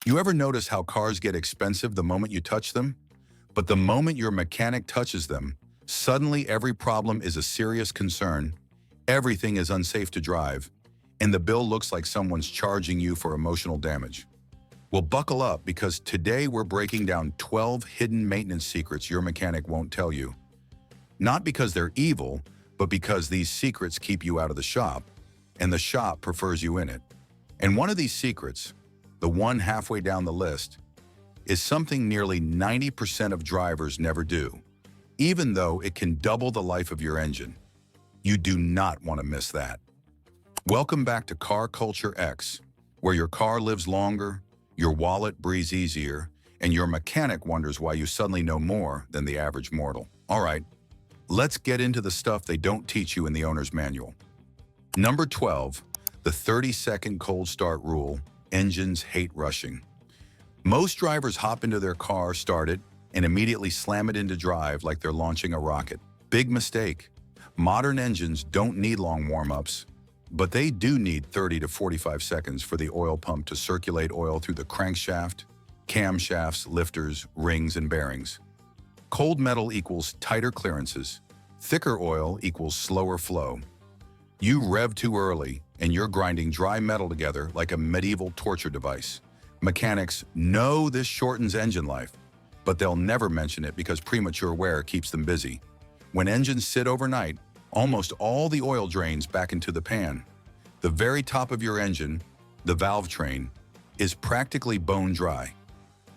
You ever notice how cars get expensive the moment you touch them? But the moment your mechanic touches them, suddenly every problem is a serious concern, everything is unsafe to drive, and the bill looks like someone's charging you for emotional damage. Well, buckle up because today we're breaking down 12 hidden maintenance secrets your mechanic won't tell you. Not because they're evil, but because these secrets keep you out of the shop, and the shop prefers you in it. And one of these secrets, the one halfway down the list, is something nearly 90% of drivers never do, even though it can double the life of your engine. You do not want to miss that. Welcome back to CarCultureX, where your car lives longer, your wallet breathes easier, and your mechanic wonders why you suddenly know more than the average mortal. All right, let's get into the stuff they don't teach you in the owner's manual. Number 12, the 30-second cold start rule. Engines hate rushing. Most drivers hop into their car, start it, and immediately slam it into drive like they're launching a rocket. Big mistake. Modern engines don't need long warm-ups, but they do need 30 to 45 seconds for the oil pump to circulate oil through the crankshaft, camshafts, lifters, rings, and bearings. Cold metal equals tighter clearances. Thicker oil equals slower flow. You rev too early, and you're grinding dry metal together like a medieval torture device. Mechanics know this shortens engine life, but they'll never mention it because premature wear keeps them busy. When engines sit overnight, almost all the oil drains back into the pan. The very top of your engine, the valve train, is practically bone dry.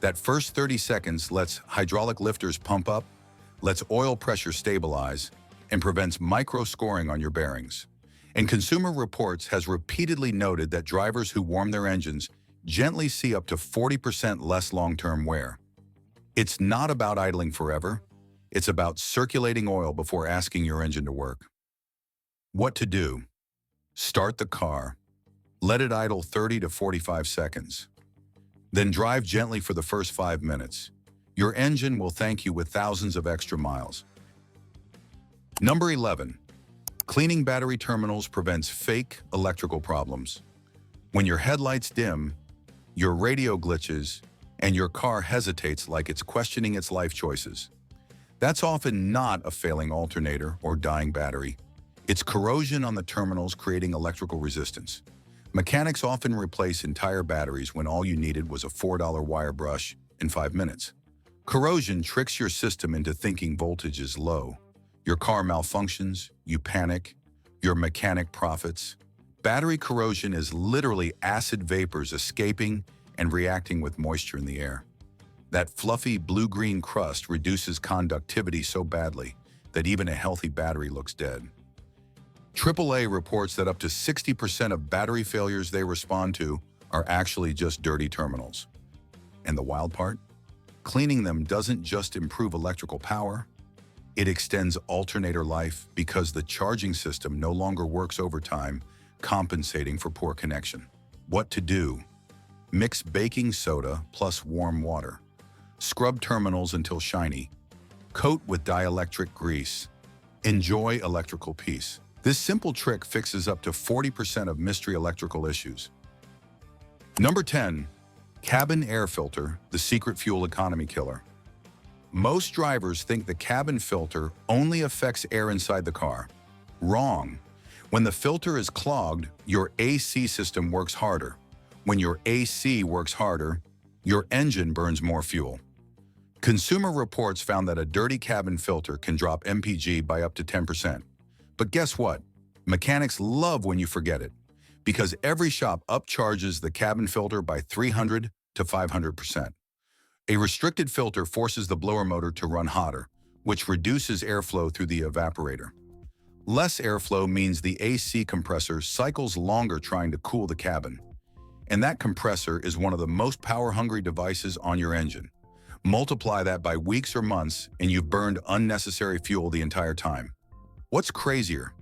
That first 30 seconds lets hydraulic lifters pump up, lets oil pressure stabilize, and prevents micro-scoring on your bearings. And Consumer Reports has repeatedly noted that drivers who warm their engines gently see up to 40% less long-term wear. It's not about idling forever. It's about circulating oil before asking your engine to work. What to do? Start the car. Let it idle 30 to 45 seconds. Then drive gently for the first 5 minutes. Your engine will thank you with thousands of extra miles. Number 11. Cleaning battery terminals prevents fake electrical problems. When your headlights dim, your radio glitches, and your car hesitates like it's questioning its life choices, that's often not a failing alternator or dying battery. It's corrosion on the terminals creating electrical resistance. Mechanics often replace entire batteries when all you needed was a $4 wire brush in 5 minutes. Corrosion tricks your system into thinking voltage is low. Your car malfunctions, you panic, your mechanic profits. Battery corrosion is literally acid vapors escaping and reacting with moisture in the air. That fluffy blue-green crust reduces conductivity so badly that even a healthy battery looks dead. AAA reports that up to 60% of battery failures they respond to are actually just dirty terminals. And the wild part? Cleaning them doesn't just improve electrical power, it extends alternator life because the charging system no longer works overtime, compensating for poor connection. What to do? Mix baking soda plus warm water. Scrub terminals until shiny. Coat with dielectric grease. Enjoy electrical peace. This simple trick fixes up to 40% of mystery electrical issues. Number 10. Cabin air filter, the secret fuel economy killer. Most drivers think the cabin filter only affects air inside the car. Wrong. When the filter is clogged, your AC system works harder. When your AC works harder, your engine burns more fuel. Consumer Reports found that a dirty cabin filter can drop MPG by up to 10%. But guess what? Mechanics love when you forget it, because every shop upcharges the cabin filter by 300 to 500%. A restricted filter forces the blower motor to run hotter, which reduces airflow through the evaporator. Less airflow means the AC compressor cycles longer trying to cool the cabin. And that compressor is one of the most power-hungry devices on your engine. Multiply that by weeks or months, and you've burned unnecessary fuel the entire time. What's crazier?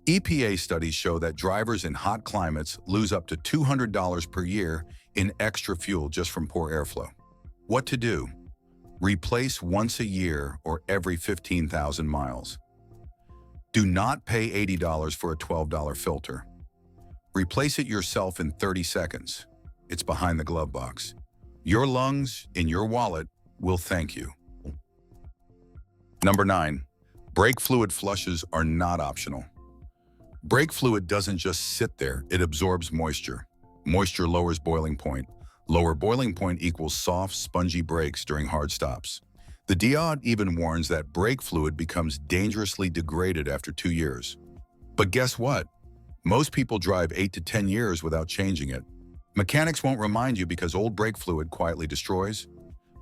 EPA studies show that drivers in hot climates lose up to $200 per year in extra fuel just from poor airflow. What to do? Replace once a year or every 15,000 miles. Do not pay $80 for a $12 filter. Replace it yourself in 30 seconds. It's behind the glove box. Your lungs in your wallet will thank you. Number 9. Brake fluid flushes are not optional. Brake fluid doesn't just sit there, it absorbs moisture. Moisture lowers boiling point. Lower boiling point equals soft, spongy brakes during hard stops. The DOT even warns that brake fluid becomes dangerously degraded after 2 years. But guess what? Most people drive 8 to 10 years without changing it. Mechanics won't remind you because old brake fluid quietly destroys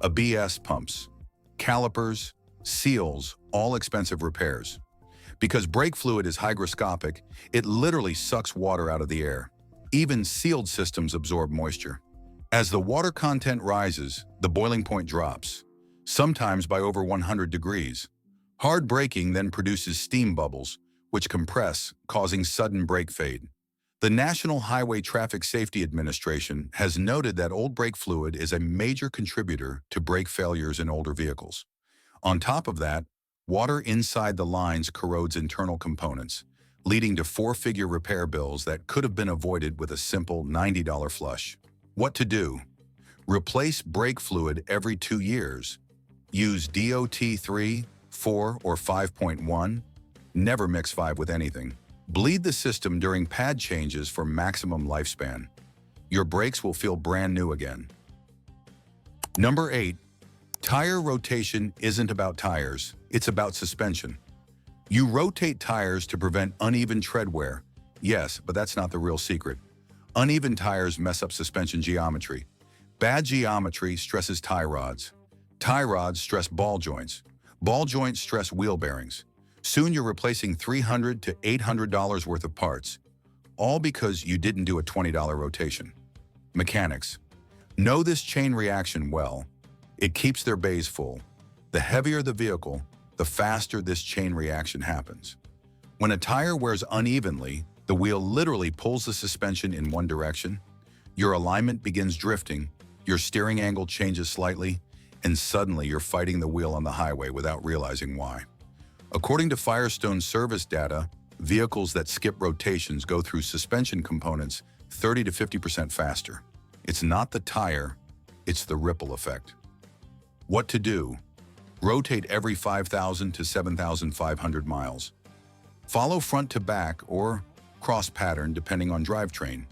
ABS pumps, calipers, seals, all expensive repairs. Because brake fluid is hygroscopic, it literally sucks water out of the air. Even sealed systems absorb moisture. As the water content rises, the boiling point drops, sometimes by over 100 degrees. Hard braking then produces steam bubbles, which compress, causing sudden brake fade. The National Highway Traffic Safety Administration has noted that old brake fluid is a major contributor to brake failures in older vehicles. On top of that, water inside the lines corrodes internal components, leading to four-figure repair bills that could have been avoided with a simple $90 flush. What to do? Replace brake fluid every 2 years. Use DOT 3, 4, or 5.1. Never mix 5 with anything. Bleed the system during pad changes for maximum lifespan. Your brakes will feel brand new again. Number 8. Tire rotation isn't about tires, it's about suspension. You rotate tires to prevent uneven tread wear. Yes, but that's not the real secret. Uneven tires mess up suspension geometry. Bad geometry stresses tie rods. Tie rods stress ball joints. Ball joints stress wheel bearings. Soon you're replacing $300 to $800 worth of parts, all because you didn't do a $20 rotation. Mechanics, know this chain reaction well. It keeps their bays full. The heavier the vehicle, the faster this chain reaction happens. When a tire wears unevenly, the wheel literally pulls the suspension in one direction. Your alignment begins drifting, your steering angle changes slightly, and suddenly you're fighting the wheel on the highway without realizing why. According to Firestone's service data, vehicles that skip rotations go through suspension components 30 to 50% faster. It's not the tire, it's the ripple effect. What to do? Rotate every 5,000 to 7,500 miles. Follow front to back or cross pattern depending on drivetrain.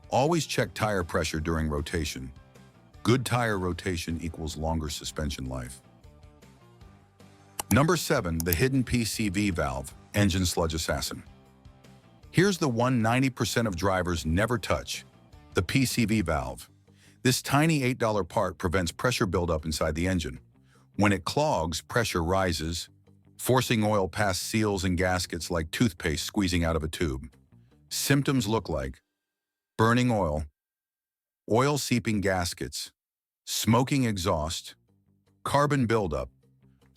Always check tire pressure during rotation. Good tire rotation equals longer suspension life. Number 7, the hidden PCV valve, engine sludge assassin. Here's the one 90% of drivers never touch, the PCV valve. This tiny $8 part prevents pressure buildup inside the engine. When it clogs, pressure rises, forcing oil past seals and gaskets like toothpaste squeezing out of a tube. Symptoms look like burning oil seeping gaskets, smoking exhaust, carbon buildup.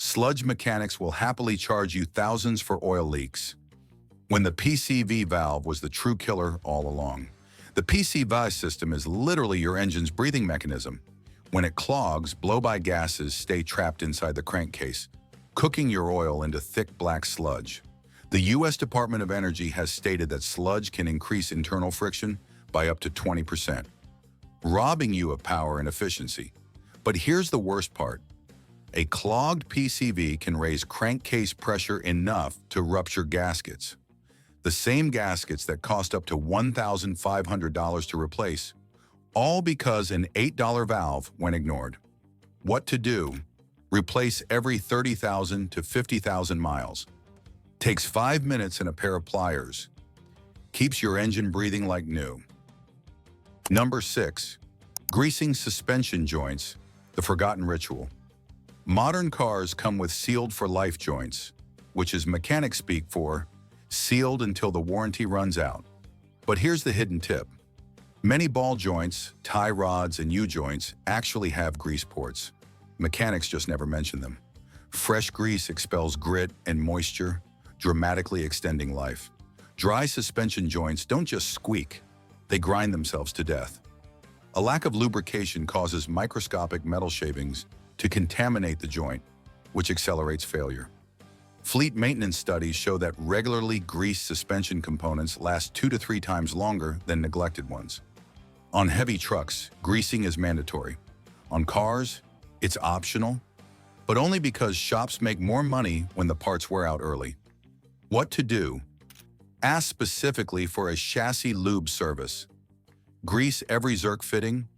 Sludge mechanics will happily charge you thousands for oil leaks, when the PCV valve was the true killer all along. The PCV system is literally your engine's breathing mechanism. When it clogs, blow-by gases stay trapped inside the crankcase, cooking your oil into thick black sludge. The U.S. Department of Energy has stated that sludge can increase internal friction by up to 20%, robbing you of power and efficiency. But here's the worst part. A clogged PCV can raise crankcase pressure enough to rupture gaskets. The same gaskets that cost up to $1,500 to replace, all because an $8 valve went ignored. What to do? Replace every 30,000 to 50,000 miles. Takes 5 minutes and a pair of pliers. Keeps your engine breathing like new. Number 6, greasing suspension joints, the forgotten ritual. Modern cars come with sealed for life joints, which is mechanic speak for sealed until the warranty runs out. But here's the hidden tip. Many ball joints, tie rods, and U-joints actually have grease ports. Mechanics just never mention them. Fresh grease expels grit and moisture, dramatically extending life. Dry suspension joints don't just squeak, they grind themselves to death. A lack of lubrication causes microscopic metal shavings to contaminate the joint, which accelerates failure. Fleet maintenance studies show that regularly greased suspension components last 2 to 3 times longer than neglected ones. On heavy trucks, greasing is mandatory. On cars, it's optional, but only because shops make more money when the parts wear out early. What to do? Ask specifically for a chassis lube service. Grease every Zerk fitting.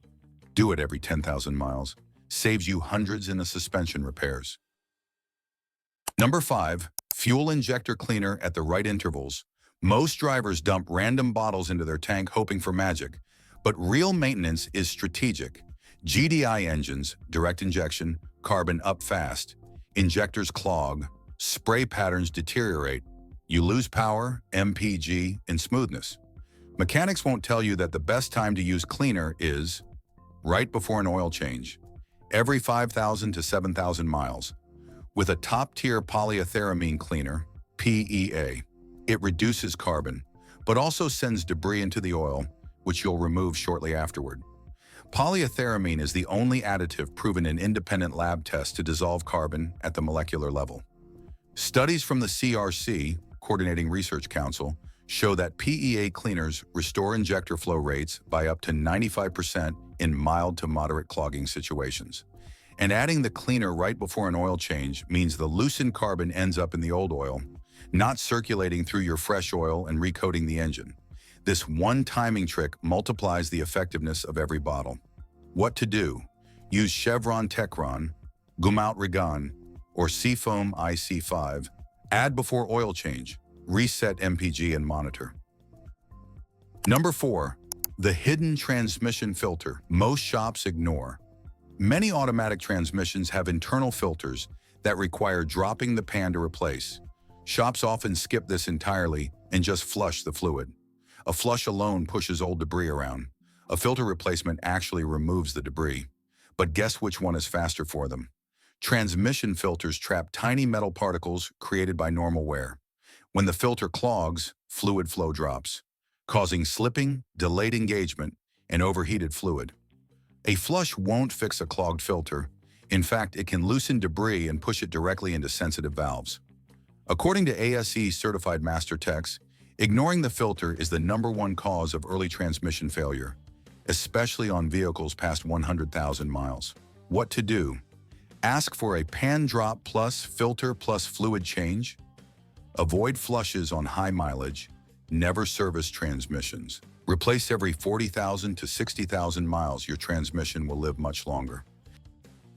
Do it every 10,000 miles. Saves you hundreds in the suspension repairs. Number 5, fuel injector cleaner at the right intervals. Most drivers dump random bottles into their tank hoping for magic, but real maintenance is strategic. GDI engines, direct injection, carbon up fast. Injectors clog, spray patterns deteriorate. You lose power, MPG, and smoothness. Mechanics won't tell you that the best time to use cleaner is right before an oil change, every 5,000 to 7,000 miles. With a top-tier polyethyramine cleaner, PEA, it reduces carbon, but also sends debris into the oil, which you'll remove shortly afterward. Polyethyramine is the only additive proven in independent lab tests to dissolve carbon at the molecular level. Studies from the CRC, Coordinating Research Council, show that PEA cleaners restore injector flow rates by up to 95% in mild to moderate clogging situations. And adding the cleaner right before an oil change means the loosened carbon ends up in the old oil, not circulating through your fresh oil and recoating the engine. This one timing trick multiplies the effectiveness of every bottle. What to do? Use Chevron Techron, Gumout Regan, or Seafoam IC5. Add before oil change. Reset MPG and monitor. Number 4, the hidden transmission filter most shops ignore. Many automatic transmissions have internal filters that require dropping the pan to replace. Shops often skip this entirely and just flush the fluid. A flush alone pushes old debris around. A filter replacement actually removes the debris. But guess which one is faster for them? Transmission filters trap tiny metal particles created by normal wear. When the filter clogs, fluid flow drops, causing slipping, delayed engagement, and overheated fluid. A flush won't fix a clogged filter. In fact, it can loosen debris and push it directly into sensitive valves. According to ASE certified master techs, ignoring the filter is the #1 cause of early transmission failure, especially on vehicles past 100,000 miles. What to do? Ask for a pan drop plus filter plus fluid change. Avoid flushes on high mileage. Never service transmissions. Replace every 40,000 to 60,000 miles. Your transmission will live much longer.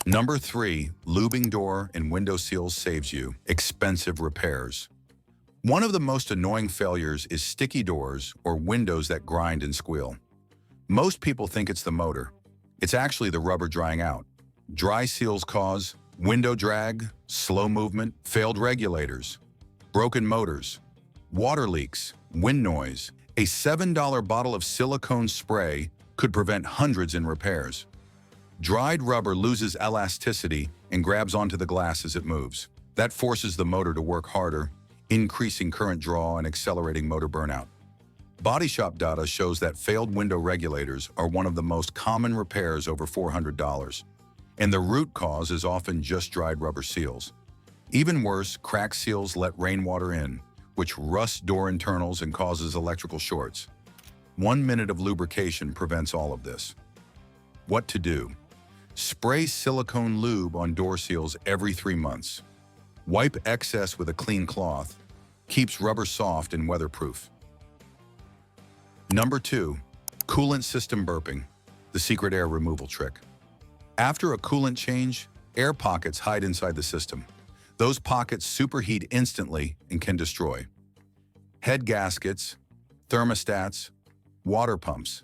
Number 3, lubing door and window seals saves you expensive repairs. One of the most annoying failures is sticky doors or windows that grind and squeal. Most people think it's the motor. It's actually the rubber drying out. Dry seals cause window drag, slow movement, failed regulators, broken motors, water leaks, wind noise. A $7 bottle of silicone spray could prevent hundreds in repairs. Dried rubber loses elasticity and grabs onto the glass as it moves. That forces the motor to work harder, increasing current draw and accelerating motor burnout. Body shop data shows that failed window regulators are one of the most common repairs, over $400, and the root cause is often just dried rubber seals. Even worse, cracked seals let rainwater in, which rusts door internals and causes electrical shorts. 1 minute of lubrication prevents all of this. What to do? Spray silicone lube on door seals every 3 months. Wipe excess with a clean cloth. Keeps rubber soft and weatherproof. Number 2, coolant system burping, the secret air removal trick. After a coolant change, air pockets hide inside the system. Those pockets superheat instantly and can destroy head gaskets, thermostats, water pumps.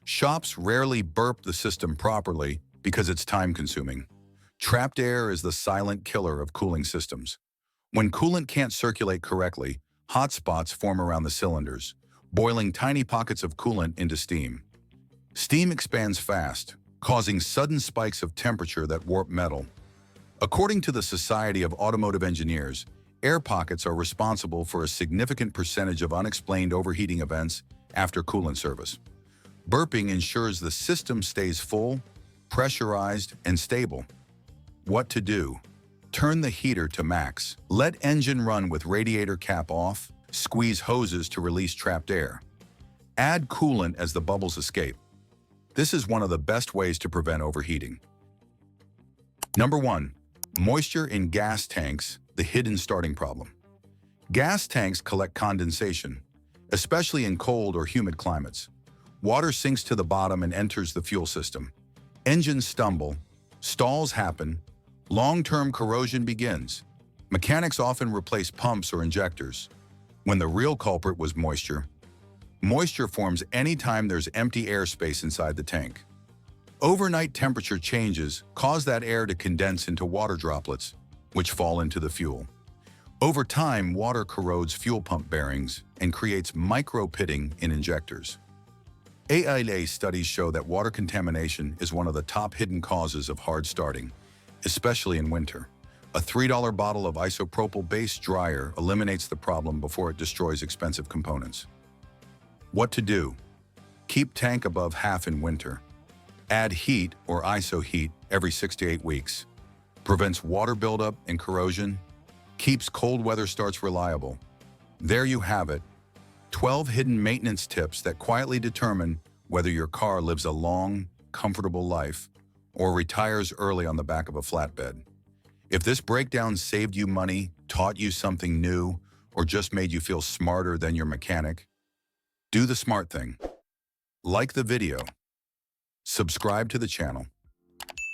Shops rarely burp the system properly because it's time-consuming. Trapped air is the silent killer of cooling systems. When coolant can't circulate correctly, hot spots form around the cylinders, boiling tiny pockets of coolant into steam. Steam expands fast, causing sudden spikes of temperature that warp metal. According to the Society of Automotive Engineers, air pockets are responsible for a significant percentage of unexplained overheating events after coolant service. Burping ensures the system stays full, pressurized, and stable. What to do? Turn the heater to max. Let engine run with radiator cap off. Squeeze hoses to release trapped air. Add coolant as the bubbles escape. This is one of the best ways to prevent overheating. Number 1. Moisture in gas tanks, the hidden starting problem. Gas tanks collect condensation, especially in cold or humid climates. Water sinks to the bottom and enters the fuel system. Engines stumble, stalls happen, long-term corrosion begins. Mechanics often replace pumps or injectors. When the real culprit was moisture. Moisture forms anytime there's empty airspace inside the tank. Overnight temperature changes cause that air to condense into water droplets, which fall into the fuel. Over time, water corrodes fuel pump bearings and creates micro-pitting in injectors. AIA studies show that water contamination is one of the top hidden causes of hard starting, especially in winter. A $3 bottle of isopropyl-based dryer eliminates the problem before it destroys expensive components. What to do? Keep tank above half in winter. Add heat or iso heat every 6 to 8 weeks. Prevents water buildup and corrosion. Keeps cold weather starts reliable. There you have it. 12 hidden maintenance tips that quietly determine whether your car lives a long, comfortable life or retires early on the back of a flatbed. If this breakdown saved you money, taught you something new, or just made you feel smarter than your mechanic, do the smart thing. Like the video. Subscribe to the channel.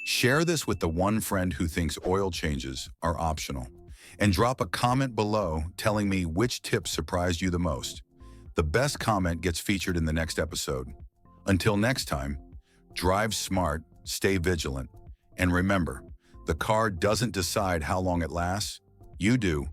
Share this with the one friend who thinks oil changes are optional. And drop a comment below telling me which tip surprised you the most. The best comment gets featured in the next episode. Until next time, drive smart, stay vigilant, and remember, the car doesn't decide how long it lasts, you do.